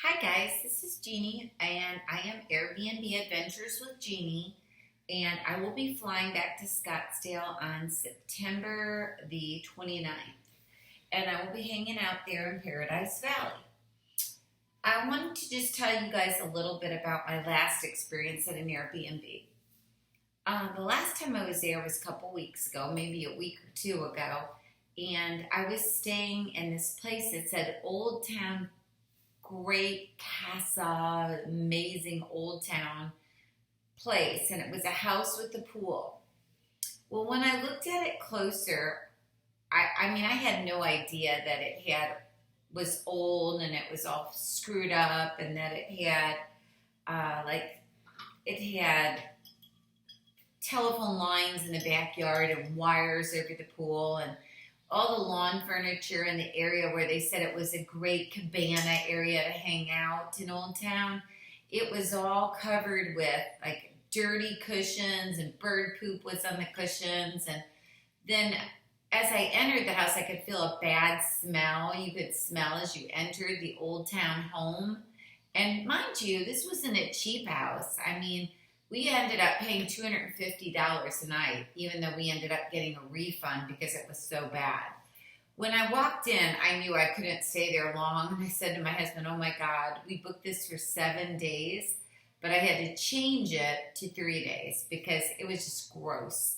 Hi guys, this is Jeannie and I am Airbnb Adventures with Jeannie, and I will be flying back to Scottsdale on September the 29th, and I will be hanging out there in Paradise Valley. I wanted to just tell you guys a little bit about my last experience at an Airbnb. The last time I was there was a couple weeks ago, maybe a week or two ago, and I was staying in this place that said Oldtown, great casa, amazing old town place, and it was a house with a pool. Well, when I looked at it closer, I had no idea that was old and it was all screwed up, and that it had telephone lines in the backyard and wires over the pool, and all the lawn furniture in the area where they said it was a great cabana area to hang out in Old Town. It was all covered with like dirty cushions, and bird poop was on the cushions. And then as I entered the house, I could feel a bad smell. You could smell as you entered the Old Town home. And mind you, this wasn't a cheap house. We ended up paying $250 a night, even though we ended up getting a refund because it was so bad. When I walked in, I knew I couldn't stay there long, and I said to my husband, oh my God, we booked this for 7 days, but I had to change it to 3 days because it was just gross.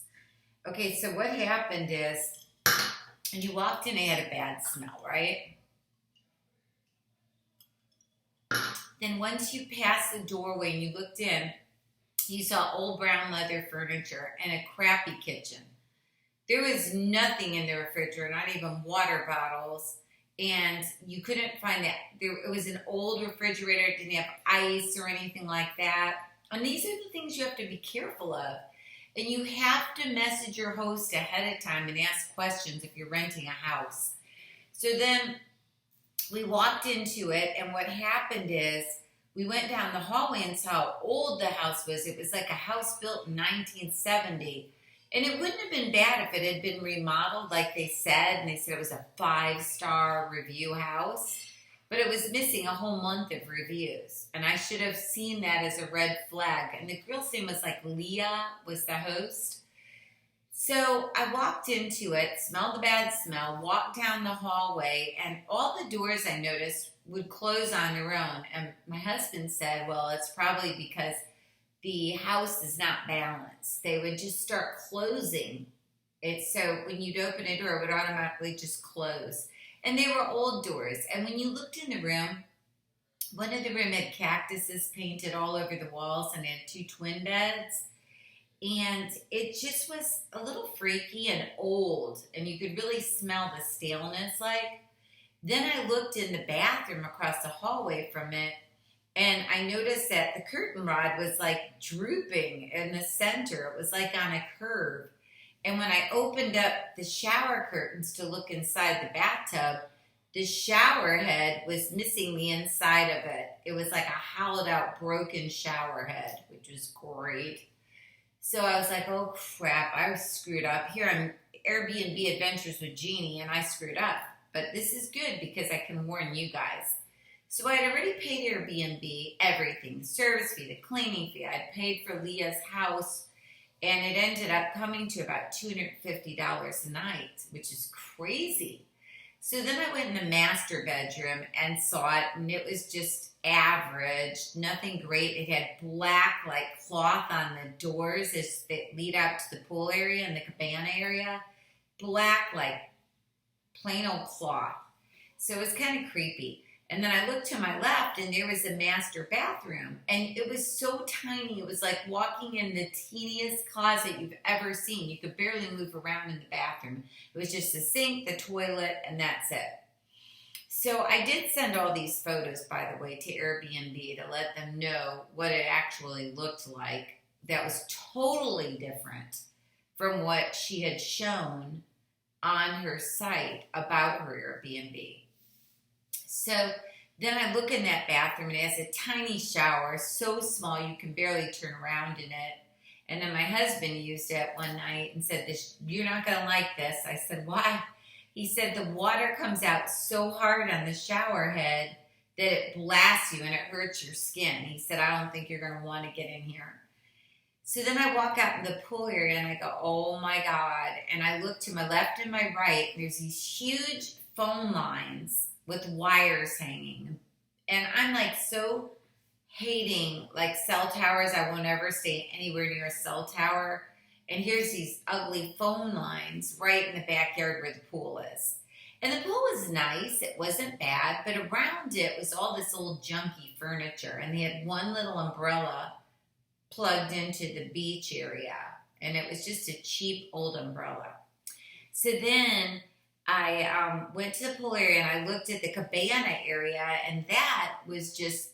Okay, so what happened is, and you walked in, it had a bad smell, right? Then once you passed the doorway and you looked in, you saw old brown leather furniture and a crappy kitchen. There was nothing in the refrigerator, not even water bottles, and you couldn't find that. It was an old refrigerator. It didn't have ice or anything like that. And these are the things you have to be careful of. And you have to message your host ahead of time and ask questions if you're renting a house. So then we walked into it, and what happened is, we went down the hallway and saw how old the house was. It was like a house built in 1970. And it wouldn't have been bad if it had been remodeled like they said. And they said it was a 5-star review house. But it was missing a whole month of reviews. And I should have seen that as a red flag. And the girl's name was like Leah, was the host. So I walked into it, smelled the bad smell, walked down the hallway, and all the doors I noticed would close on their own. And my husband said, well, it's probably because the house is not balanced. They would just start closing it. So when you'd open a door, it would automatically just close. And they were old doors. And when you looked in the room, one of the room had cactuses painted all over the walls, and had 2 twin beds. And it just was a little freaky and old, and you could really smell the staleness like. Then I looked in the bathroom across the hallway from it, and I noticed that the curtain rod was like drooping in the center. It was like on a curve. And when I opened up the shower curtains to look inside the bathtub, the shower head was missing the inside of it. It was like a hollowed out, broken shower head, which was great. So I was like, oh crap, I was screwed up. Here I'm Airbnb Adventures with Jeannie, and I screwed up. But this is good because I can warn you guys. So I had already paid Airbnb everything, the service fee, the cleaning fee. I'd paid for Leah's house, and it ended up coming to about $250 a night, which is crazy. So then I went in the master bedroom and saw it, and it was just average, nothing great. It had black like cloth on the doors that lead out to the pool area and the cabana area. Black like plain old cloth. So it was kind of creepy. And then I looked to my left, and there was a master bathroom, and it was so tiny. It was like walking in the teeniest closet you've ever seen. You could barely move around in the bathroom. It was just the sink, the toilet, and that's it. So I did send all these photos, by the way, to Airbnb to let them know what it actually looked like. That was totally different from what she had shown on her site about her Airbnb. So then I look in that bathroom, and it has a tiny shower, so small you can barely turn around in it. And then my husband used it one night and said, "You're not going to like this." I said, "Why?" He said, "The water comes out so hard on the shower head that it blasts you and it hurts your skin. He said, I don't think you're going to want to get in here. So then I walk out in the pool area and I go, oh my God. And I look to my left and my right. And there's these huge phone lines with wires hanging. And I'm like so hating like cell towers. I won't ever stay anywhere near a cell tower. And here's these ugly phone lines right in the backyard where the pool is. And the pool was nice. It wasn't bad. But around it was all this old junky furniture. And they had one little umbrella plugged into the beach area, and it was just a cheap old umbrella. So then I went to the pool area and I looked at the cabana area, and that was just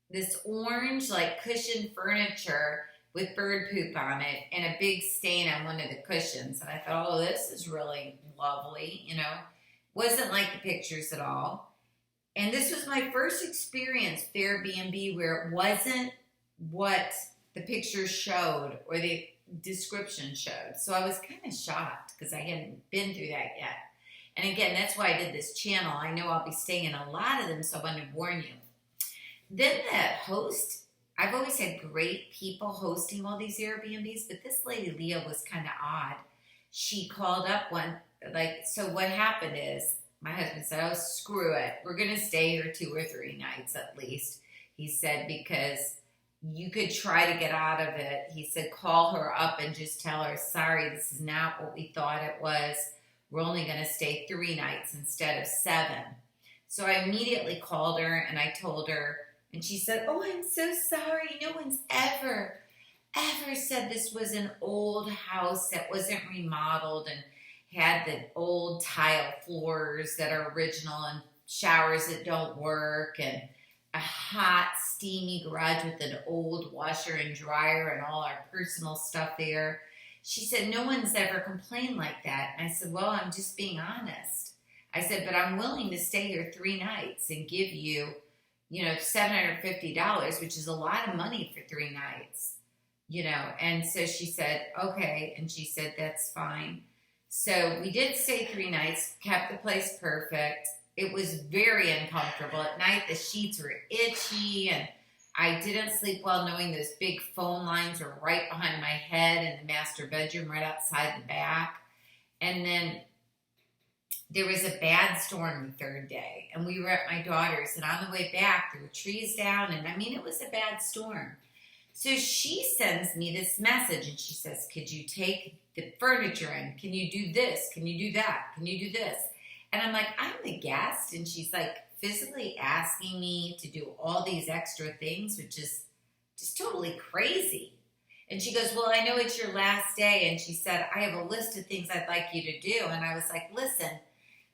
this orange like cushioned furniture with bird poop on it and a big stain on one of the cushions. And I thought, oh, this is really lovely, you know. Wasn't like the pictures at all. And this was my first experience with Airbnb where it wasn't what the pictures showed or the description showed. So I was kind of shocked because I hadn't been through that yet. And again, that's why I did this channel. I know I'll be staying in a lot of them, so I wanted to warn you. Then the host, I've always had great people hosting all these Airbnbs, but this lady, Leah, was kind of odd. She called up so what happened is my husband said, oh, screw it. We're going to stay here 2 or 3 nights at least. He said, because you could try to get out of it. He said, call her up and just tell her, sorry, this is not what we thought it was. We're only going to stay 3 nights instead of 7. So I immediately called her and I told her, and she said, oh, I'm so sorry. No one's ever said this was an old house that wasn't remodeled and had the old tile floors that are original and showers that don't work and a hot, steamy garage with an old washer and dryer and all our personal stuff there. She said, no one's ever complained like that. And I said, well, I'm just being honest. I said, but I'm willing to stay here 3 nights and give you, $750, which is a lot of money for 3 nights, And so she said, okay. And she said, that's fine. So we did stay 3 nights, kept the place perfect. It was very uncomfortable. At night, the sheets were itchy, and I didn't sleep well knowing those big phone lines were right behind my head in the master bedroom, right outside the back. And then there was a bad storm the 3rd day, and we were at my daughter's, and on the way back, there were trees down, and it was a bad storm. So she sends me this message, and she says, could you take the furniture in? Can you do this? Can you do that? Can you do this? And I'm like, I'm the guest. And she's like physically asking me to do all these extra things, which is just totally crazy. And she goes, well, I know it's your last day. And she said, I have a list of things I'd like you to do. And I was like, listen,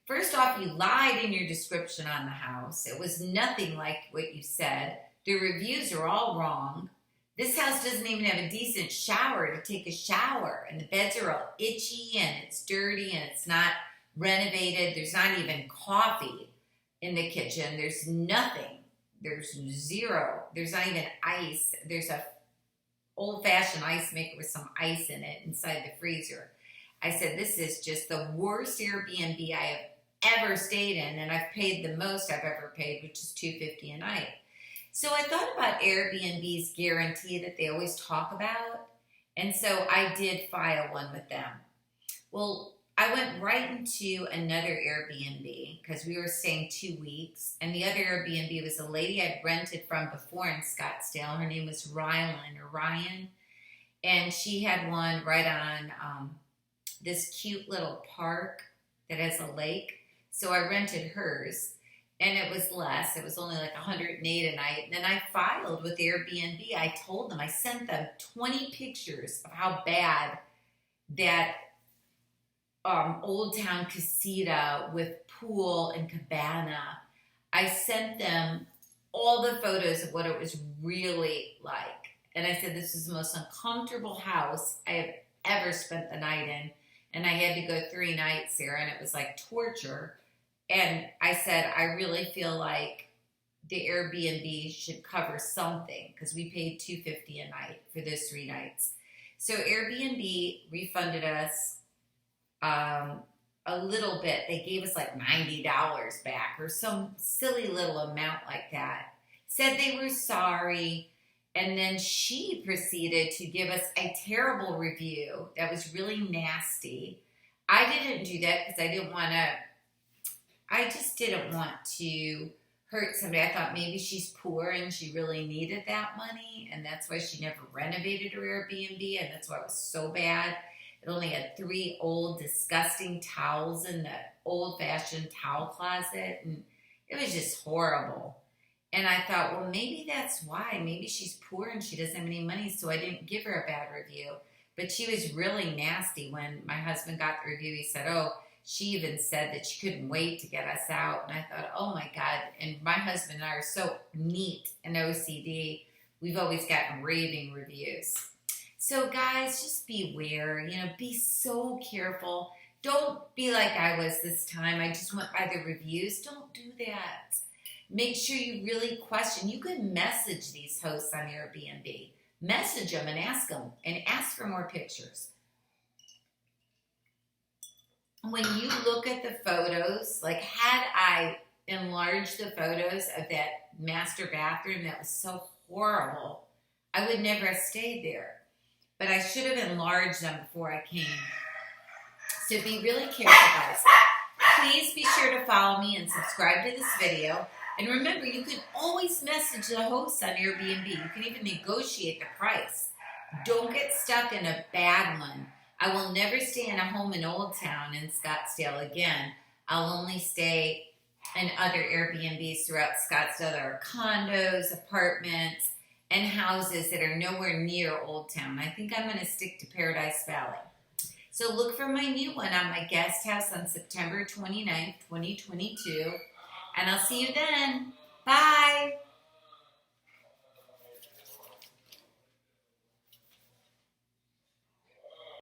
first off, you lied in your description on the house. It was nothing like what you said. The reviews are all wrong. This house doesn't even have a decent shower to take a shower. And the beds are all itchy and it's dirty and it's not renovated. There's not even coffee in the kitchen. There's nothing. There's zero. There's not even ice. There's a old-fashioned ice maker with some ice in it inside the freezer. I said, this is just the worst Airbnb I have ever stayed in, and I've paid the most I've ever paid, which is $250 a night. So I thought about Airbnb's guarantee that they always talk about, and so I did file one with them. Well, I went right into another Airbnb because we were staying 2 weeks. And the other Airbnb was a lady I'd rented from before in Scottsdale. Her name was Ryan. And she had one right on this cute little park that has a lake. So I rented hers. And it was less. It was only like $108 a night. And then I filed with Airbnb. I told them, I sent them 20 pictures of how bad that Oldtown casita with pool and cabana. I sent them all the photos of what it was really like. And I said, this is the most uncomfortable house I have ever spent the night in. And I had to go 3 nights there, and it was like torture. And I said, I really feel like the Airbnb should cover something because we paid $250 a night for those 3 nights. So Airbnb refunded us a little bit. They gave us like $90 back or some silly little amount like that. Said they were sorry. And then she proceeded to give us a terrible review that was really nasty. I didn't do that because I just didn't want to hurt somebody. I thought maybe she's poor and she really needed that money, and that's why she never renovated her Airbnb, and that's why it was so bad. It only had 3 old, disgusting towels in the old-fashioned towel closet, and it was just horrible. And I thought, well, maybe that's why. Maybe she's poor and she doesn't have any money, so I didn't give her a bad review. But she was really nasty. When my husband got the review, he said, oh, she even said that she couldn't wait to get us out. And I thought, oh my God. And my husband and I are so neat and OCD. We've always gotten raving reviews. So guys, just beware, be so careful. Don't be like I was this time. I just went by the reviews. Don't do that. Make sure you really question. You can message these hosts on Airbnb. Message them and ask for more pictures. When you look at the photos, like had I enlarged the photos of that master bathroom that was so horrible, I would never have stayed there. But I should have enlarged them before I came. So be really careful, guys. Please be sure to follow me and subscribe to this video. And remember, you can always message the hosts on Airbnb. You can even negotiate the price. Don't get stuck in a bad one. I will never stay in a home in Oldtown in Scottsdale again. I'll only stay in other Airbnbs throughout Scottsdale. There are condos, apartments, and houses that are nowhere near Oldtown. I think I'm going to stick to Paradise Valley. So look for my new one on my guest house on September 29th, 2022. And I'll see you then. Bye.